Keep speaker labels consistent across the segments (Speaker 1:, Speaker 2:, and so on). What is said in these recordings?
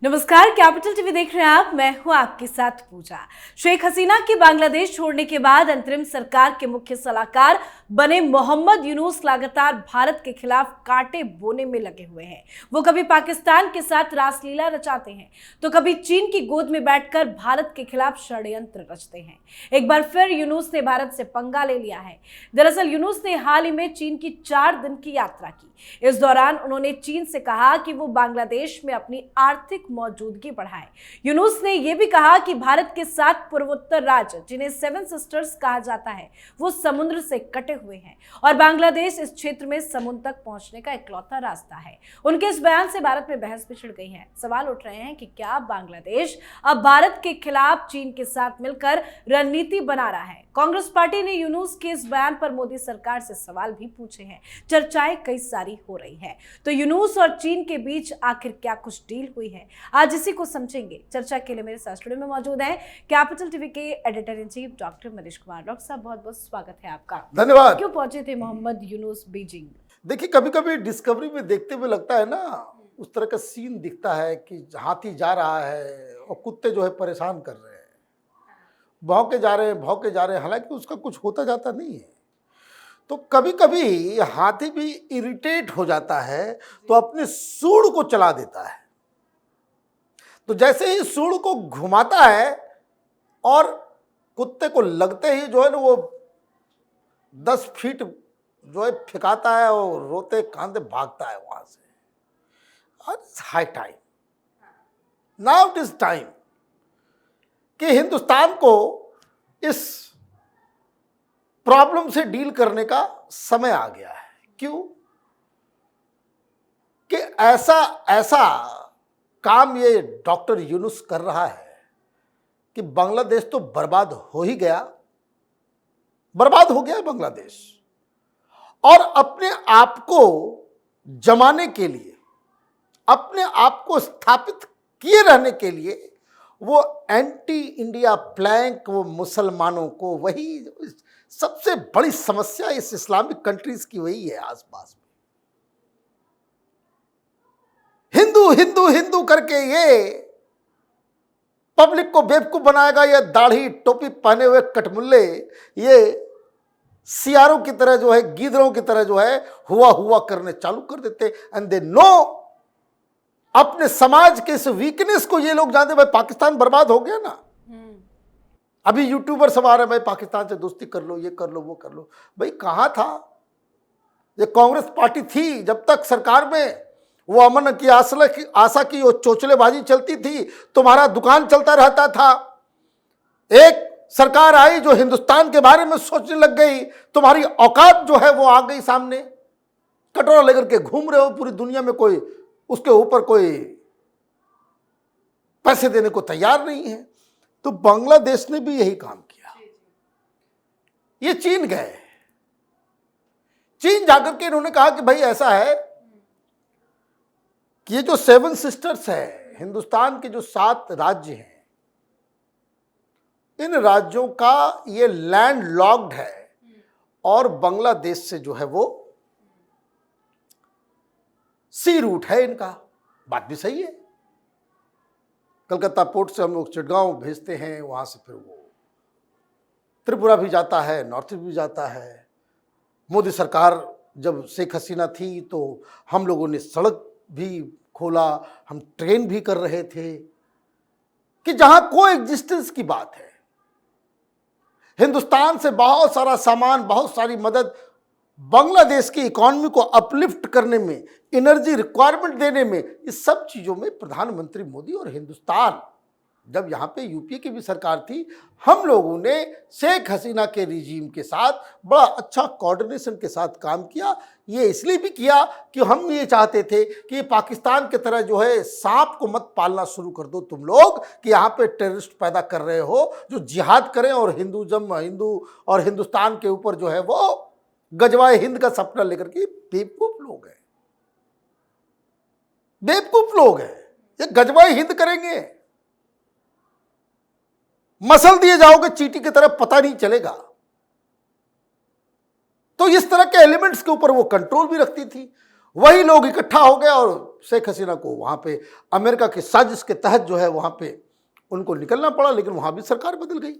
Speaker 1: नमस्कार, capital TV देख रहे हैं आप। मैं हूं आपके साथ पूजा। शेख हसीना की बांग्लादेश छोड़ने के बाद अंतरिम सरकार के मुख्य सलाहकार बने मोहम्मद यूनुस लगातार भारत के खिलाफ कांटे बोने में लगे हुए हैं। वो कभी पाकिस्तान के साथ रासलीला रचाते हैं तो कभी चीन की गोद में बैठकर भारत के खिलाफ षड्यंत्र रचते हैं। एक बार फिर यूनुस ने भारत से पंगा ले लिया है। दरअसल यूनुस ने हाल ही में चीन की 4 दिन की यात्रा की। इस दौरान उन्होंने चीन से कहा कि वो बांग्लादेश में अपनी आर्थिक मौजूदगी बढ़ाए। यूनुस ने यह भी कहा कि भारत के 7 पूर्वोत्तर राज्य, जिन्हें 7 सिस्टर्स कहा जाता है, वो समुद्र से कटे हुए हैं और बांग्लादेश इस क्षेत्र में समुद्र तक पहुंचने का इकलौता रास्ता है। उनके इस बयान से भारत में बहस भी छिड़ गई है। सवाल उठ रहे हैं कि क्या बांग्लादेश अब भारत के खिलाफ चीन के साथ मिलकर रणनीति बना रहा है। कांग्रेस पार्टी ने यूनुस के इस बयान पर मोदी सरकार से सवाल भी पूछे हैं। चर्चाएं कई सारी हो रही है। तो यूनुस और चीन के बीच आखिर क्या कुछ डील हुई है, आज इसी को समझेंगे। चर्चा के लिए मेरे साथ स्टूडियो में मौजूद हैं कैपिटल टीवी के editor in chief doctor Manish Kumar. Doctor साहब, बहुत बहुत स्वागत है आपका।
Speaker 2: धन्यवाद।
Speaker 1: क्यों पहुंचे थे मोहम्मद यूनुस बीजिंग?
Speaker 2: देखिए, कभी कभी डिस्कवरी में देखते हुए लगता है ना, उस तरह का सीन दिखता है कि हाथी जा रहा है और कुत्ते जो है परेशान कर रहे हैं, भौंके जा रहे हैं, हालांकि उसका कुछ होता जाता नहीं है। तो कभी कभी हाथी भी इरिटेट हो जाता है तो अपने सूंड को चला देता है। तो जैसे ही सूंड को घुमाता है और कुत्ते को लगते ही जो है ना, वो 10 फीट जो है फेंकाता है और रोते कांदे भागता है वहां से। High time, now it is time कि हिंदुस्तान को इस प्रॉब्लम से डील करने का समय आ गया है। क्यों कि ऐसा काम ये डॉक्टर यूनुस कर रहा है कि बांग्लादेश तो बर्बाद हो ही गया, बर्बाद हो गया बांग्लादेश। और अपने आप को जमाने के लिए, अपने आप को स्थापित किए रहने के लिए वो एंटी इंडिया प्लैंक, वो मुसलमानों को, वही सबसे बड़ी समस्या इस इस्लामिक कंट्रीज की वही है आसपास में। हिंदू हिंदू हिंदू करके ये पब्लिक को बेवकूफ बनाएगा। ये दाढ़ी टोपी पहने हुए कटमुल्ले, ये सियारों की तरह जो है, गीदड़ों की तरह जो है हुआ करने चालू कर देते। एंड दे नो, अपने समाज के इस वीकनेस को ये लोग जानते। भाई पाकिस्तान बर्बाद हो गया ना, अभी यूट्यूबर सब आ रहे हैं, भाई पाकिस्तान से दोस्ती कर लो, ये कर लो, वो कर लो। भाई कहां था ये कांग्रेस पार्टी थी जब तक सरकार में वो अमन की आशा की वो चोचलेबाजी चलती थी, तुम्हारा दुकान चलता रहता था। एक सरकार आई जो हिंदुस्तान के बारे में सोचने लग गई, तुम्हारी औकात जो है वो आ गई सामने, कटोरा लेकर के घूम रहे हो पूरी दुनिया में, कोई उसके ऊपर कोई पैसे देने को तैयार नहीं है। तो बांग्लादेश ने भी यही काम किया। ये चीन गए, चीन जाकर के इन्होंने कहा कि भाई ऐसा है कि ये जो 7 सिस्टर्स है, हिंदुस्तान के जो 7 राज्य हैं, इन राज्यों का ये लैंड लॉक्ड है और बांग्लादेश से जो है वो सी रूट है इनका। बात भी सही है। कलकत्ता पोर्ट से हम लोग चिटगांव भेजते हैं, वहां से फिर वो त्रिपुरा भी जाता है, नॉर्थ ईस्ट भी जाता है। मोदी सरकार जब शेख हसीना थी तो हम लोगों ने सड़क भी खोला, हम ट्रेन भी कर रहे थे कि जहां को एग्जिस्टेंस की बात है। हिंदुस्तान से बहुत सारा सामान, बहुत सारी मदद बांग्लादेश की इकोनॉमी को अपलिफ्ट करने में, एनर्जी रिक्वायरमेंट देने में, इस सब चीजों में प्रधानमंत्री मोदी और हिंदुस्तान, जब यहाँ पे यूपीए की भी सरकार थी, हम लोगों ने शेख हसीना के रिजीम के साथ बड़ा अच्छा कोऑर्डिनेशन के साथ काम किया। ये इसलिए भी किया कि हम ये चाहते थे कि पाकिस्तान की तरह जो है सांप को मत पालना शुरू कर दो तुम लोग, कि यहाँ पे टेररिस्ट पैदा कर रहे हो जो जिहाद करें और हिंदू और हिंदुस्तान के ऊपर जो है वो गजवाए हिंद का सपना लेकर के। बेवकूफ लोग हैं, बेवकूफ लोग हैं। ये गजवाए हिंद करेंगे, मसल दिए जाओगे चींटी की तरह, पता नहीं चलेगा। तो इस तरह के एलिमेंट्स के ऊपर वो कंट्रोल भी रखती थी। वही लोग इकट्ठा हो गए और शेख हसीना को वहां पे अमेरिका की साजिश के तहत जो है वहां पे उनको निकलना पड़ा, लेकिन वहां भी सरकार बदल गई।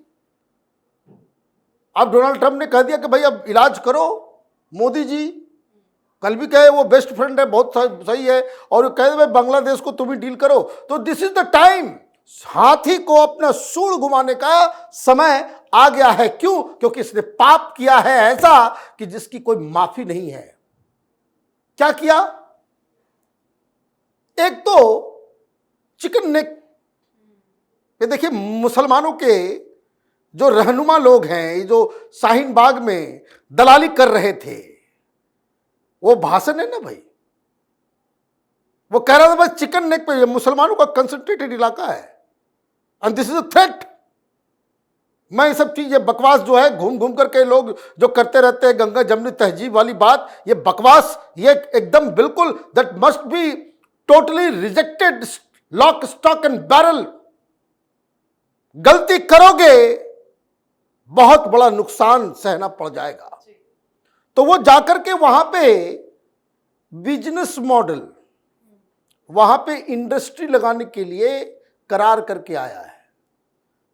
Speaker 2: अब डोनाल्ड ट्रंप ने कह दिया कि भाई अब इलाज करो मोदी जी। कल भी कहे वो बेस्ट फ्रेंड है, बहुत सही है, और कह दे भाई बांग्लादेश को तुम ही डील करो। तो दिस इज द टाइम, हाथी को अपना सूंड घुमाने का समय आ गया है। क्यों? क्योंकि इसने पाप किया है ऐसा कि जिसकी कोई माफी नहीं है। क्या किया? एक तो चिकन नेक, ये देखिए मुसलमानों के जो रहनुमा लोग हैं, जो शाहीन बाग में दलाली कर रहे थे, वो भाषण है ना भाई, वो कह रहा था भाई चिकन नेक पे, ये मुसलमानों का कंसंट्रेटेड इलाका है and this is a threat. मैं ये सब चीजें बकवास जो है घूम घूम करके लोग जो करते रहते हैं, गंगा जमनी तहजीब वाली बात, ये बकवास, ये एकदम बिल्कुल that must be totally rejected, lock stock and barrel. गलती करोगे बहुत बड़ा नुकसान सहना पड़ जाएगा। तो वो जाकर के वहां पे बिजनेस मॉडल, वहां पे इंडस्ट्री लगाने के लिए करार करके आया है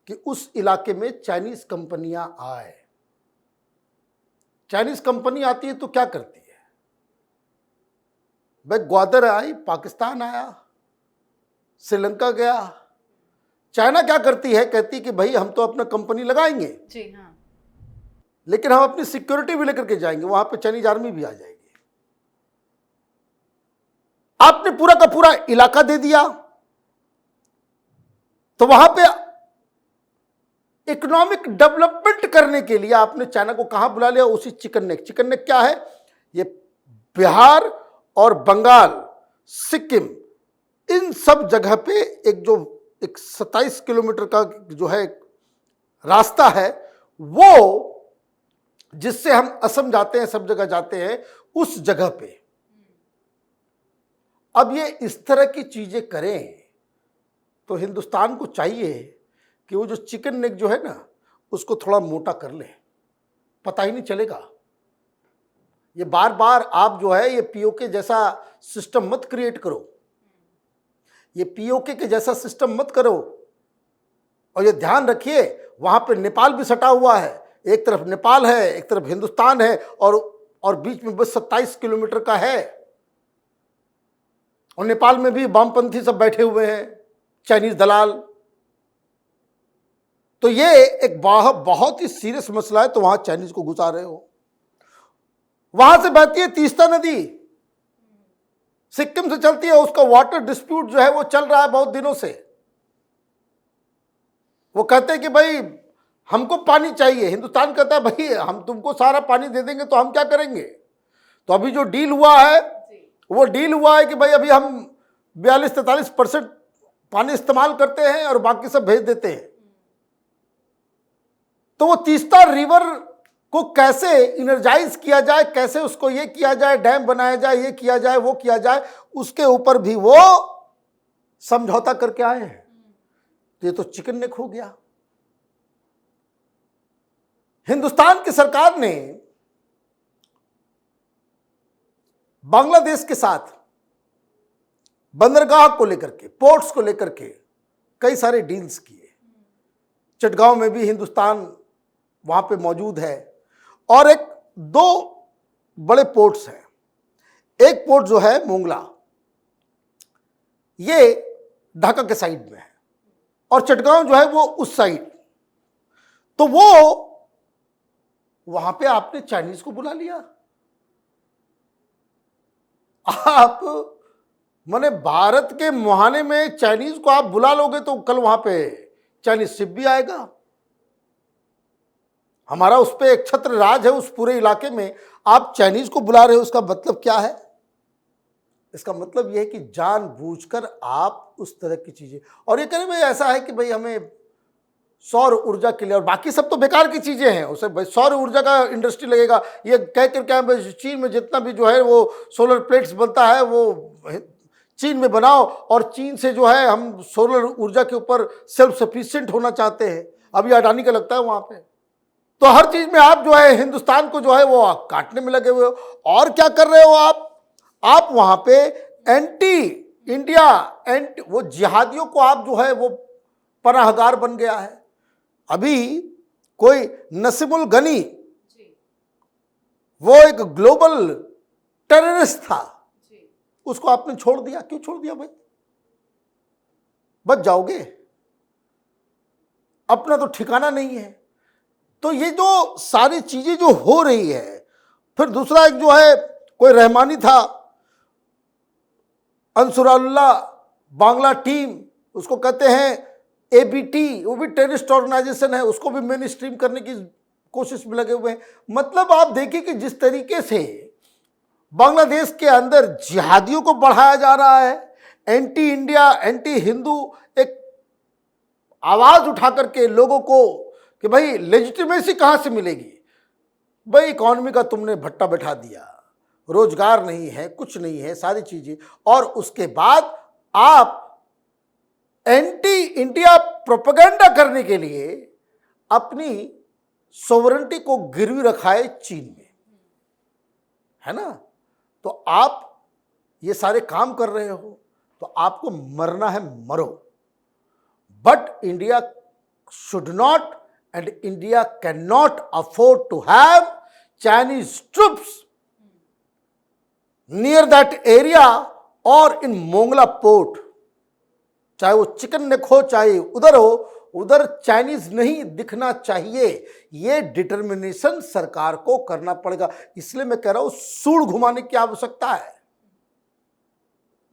Speaker 2: कि उस इलाके में चाइनीज कंपनियां आए। चाइनीज कंपनी आती है तो क्या करती है भाई? ग्वादर आई, पाकिस्तान आया, श्रीलंका गया। चाइना क्या करती है? कहती है कि भाई हम तो अपना कंपनी लगाएंगे
Speaker 1: जी हाँ,
Speaker 2: लेकिन हम अपनी सिक्योरिटी भी लेकर के जाएंगे, वहां पे चाइनीज आर्मी भी आ जाएगी। आपने पूरा का पूरा इलाका दे दिया, तो वहां पे इकोनॉमिक डेवलपमेंट करने के लिए आपने चाइना को कहां बुला लिया? उसी चिकन नेक। चिकन नेक क्या है? ये बिहार और बंगाल, सिक्किम, इन सब जगह पे एक 27 किलोमीटर का जो है रास्ता है, वो जिससे हम असम जाते हैं, सब जगह जाते हैं, उस जगह पे अब ये इस तरह की चीजें करें तो हिंदुस्तान को चाहिए कि वो जो चिकन नेक जो है ना, उसको थोड़ा मोटा कर ले, पता ही नहीं चलेगा। ये बार बार आप जो है ये पीओके जैसा सिस्टम मत क्रिएट करो, ये पीओके के जैसा सिस्टम मत करो। और ये ध्यान रखिए, वहां पे नेपाल भी सटा हुआ है, एक तरफ नेपाल है, एक तरफ हिंदुस्तान है, और बीच में बस 27 किलोमीटर का है। और नेपाल में भी वामपंथी सब बैठे हुए हैं, चाइनीज दलाल। तो ये एक बहुत ही सीरियस मसला है। तो वहां चाइनीज को घुसा रहे हो। वहां से बहती है तीस्ता नदी, सिक्किम से चलती है, उसका वाटर डिस्प्यूट जो है वो चल रहा है बहुत दिनों से। वो कहते हैं कि भाई हमको पानी चाहिए, हिंदुस्तान कहता है भाई हम तुमको सारा पानी दे देंगे तो हम क्या करेंगे। तो अभी जो डील हुआ है, वो डील हुआ है कि भाई अभी हम 42-43% पानी इस्तेमाल करते हैं और बाकी सब भेज देते हैं। तो वो तीस्ता रिवर को कैसे इनर्जाइज किया जाए, कैसे उसको ये किया जाए, डैम बनाया जाए, ये किया जाए, वो किया जाए, उसके ऊपर भी वो समझौता करके आए हैं। तो ये तो चिकन नेक हो गया। हिंदुस्तान की सरकार ने बांग्लादेश के साथ बंदरगाह को लेकर के, पोर्ट्स को लेकर के कई सारे डील्स किए। चटगांव में भी हिंदुस्तान वहां पे मौजूद है, और एक 2 बड़े पोर्ट्स हैं। एक पोर्ट जो है मोंगला, ये ढाका के साइड में है, और चटगांव जो है वो उस साइड। तो वो वहां पे आपने चाइनीज को बुला लिया। आप माने भारत के मुहाने में चाइनीज को आप बुला लोगे तो कल वहां पे चाइनीज शिप भी आएगा। हमारा उस पर एक छत्र राज है उस पूरे इलाके में, आप चाइनीज को बुला रहे हो, उसका मतलब क्या है? इसका मतलब यह है कि जानबूझकर आप उस तरह की चीजें, और ये कह रहे भाई ऐसा है कि भाई हमें सौर ऊर्जा के लिए, और बाकी सब तो बेकार की चीजें हैं, उसे भाई सौर ऊर्जा का इंडस्ट्री लगेगा, ये कह कर क्या चीन में जितना भी जो है वो सोलर प्लेट्स बनता है वो चीन में बनाओ, और चीन से जो है हम सोलर ऊर्जा के ऊपर सेल्फ सफिशिएंट होना चाहते हैं। अभी अडानी का लगता है वहां पे। तो हर चीज में आप जो है हिंदुस्तान को जो है वो काटने में लगे हुए हो। और क्या कर रहे हो आप? आप वहां पे एंटी इंडिया एंटी वो जिहादियों को आप जो है वो पनाहगार बन गया है। अभी कोई नसीमुल गनी वो एक ग्लोबल टेररिस्ट था, उसको आपने छोड़ दिया। क्यों छोड़ दिया भाई? बच जाओगे, अपना तो ठिकाना नहीं है। तो ये जो सारी चीजें जो हो रही है, फिर दूसरा एक जो है कोई रहमानी था, अंसुरुल्लाह बांग्ला टीम, उसको कहते हैं एबीटी, वो भी टेररिस्ट ऑर्गेनाइजेशन है, उसको भी मेन स्ट्रीम करने की कोशिश में लगे हुए हैं। मतलब आप देखिए कि जिस तरीके से बांग्लादेश के अंदर जिहादियों को बढ़ाया जा रहा है, एंटी इंडिया एंटी हिंदू एक आवाज उठा करके लोगों को कि भाई लेजिटिमेसी कहां से मिलेगी? भाई इकॉनमी का तुमने भट्टा बैठा दिया, रोजगार नहीं है, कुछ नहीं है, सारी चीजें, और उसके बाद आप एंटी इंडिया प्रोपेगेंडा करने के लिए अपनी सोवरेंटी को गिरवी रखा है चीन में, है ना? तो आप ये सारे काम कर रहे हो तो आपको मरना है, मरो। But India should not and India cannot afford to have Chinese troops near that area or in Mongla port। चाहे वो चिकन नेक हो, चाहे उधर हो, उधर चाइनीज नहीं दिखना चाहिए। ये डिटर्मिनेशन सरकार को करना पड़ेगा। इसलिए मैं कह रहा हूं सूड़ घुमाने की आवश्यकता है।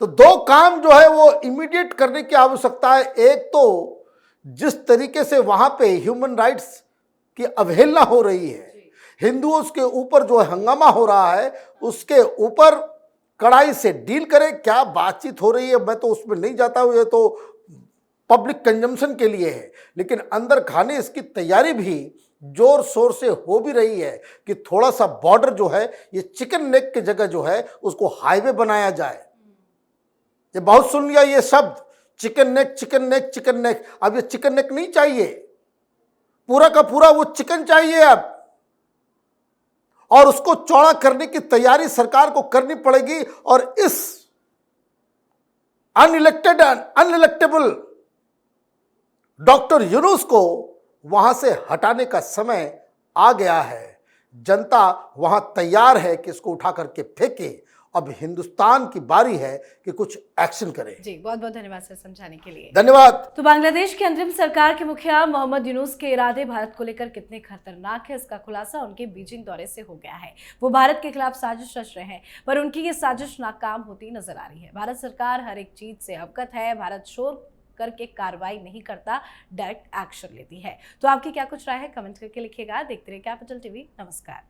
Speaker 2: तो दो काम जो है वो इमीडिएट करने की आवश्यकता है। एक तो जिस तरीके से वहां पे ह्यूमन राइट्स की अवहेलना हो रही है, हिंदुओं के ऊपर जो हंगामा हो रहा है, उसके ऊपर कड़ाई से डील करें। क्या बातचीत हो रही है मैं तो उसमें नहीं जाता हूं, ये तो पब्लिक कंजम्पशन के लिए है, लेकिन अंदर खाने इसकी तैयारी भी जोर शोर से हो भी रही है कि थोड़ा सा बॉर्डर जो है ये चिकन नेक की जगह जो है उसको हाईवे बनाया जाए। ये बहुत सुन लिया ये शब्द, chicken neck chicken neck chicken neck. अब ये चिकन नेक नहीं चाहिए, पूरा का पूरा वो चिकन चाहिए अब, और उसको चौड़ा करने की तैयारी सरकार को करनी पड़ेगी। और इस अनइलेक्टेड अनइलेक्टेबल डॉक्टर यूनुस को वहां से हटाने का समय आ गया है। जनता वहां तैयार है कि इसको उठा करके फेंके। अब हिंदुस्तान की बारी है कि कुछ एक्शन करे।
Speaker 1: जी, बहुत बहुत धन्यवाद सर समझाने के लिए।
Speaker 2: धन्यवाद।
Speaker 1: तो बांग्लादेश की अंतरिम सरकार के मुखिया मोहम्मद यूनुस के इरादे भारत को लेकर कितने खतरनाक है, इसका खुलासा उनके बीजिंग दौरे से हो गया है। वो भारत के खिलाफ साजिश रच रहे हैं, पर उनकी ये साजिश नाकाम होती नजर आ रही है। भारत सरकार हर एक चीज से अवगत है। भारत शोर करके कार्रवाई नहीं करता, डायरेक्ट एक्शन लेती है। तो आपकी क्या कुछ राय है, कमेंट करके लिखिएगा। देखते रहिए कैपिटल टीवी। नमस्कार।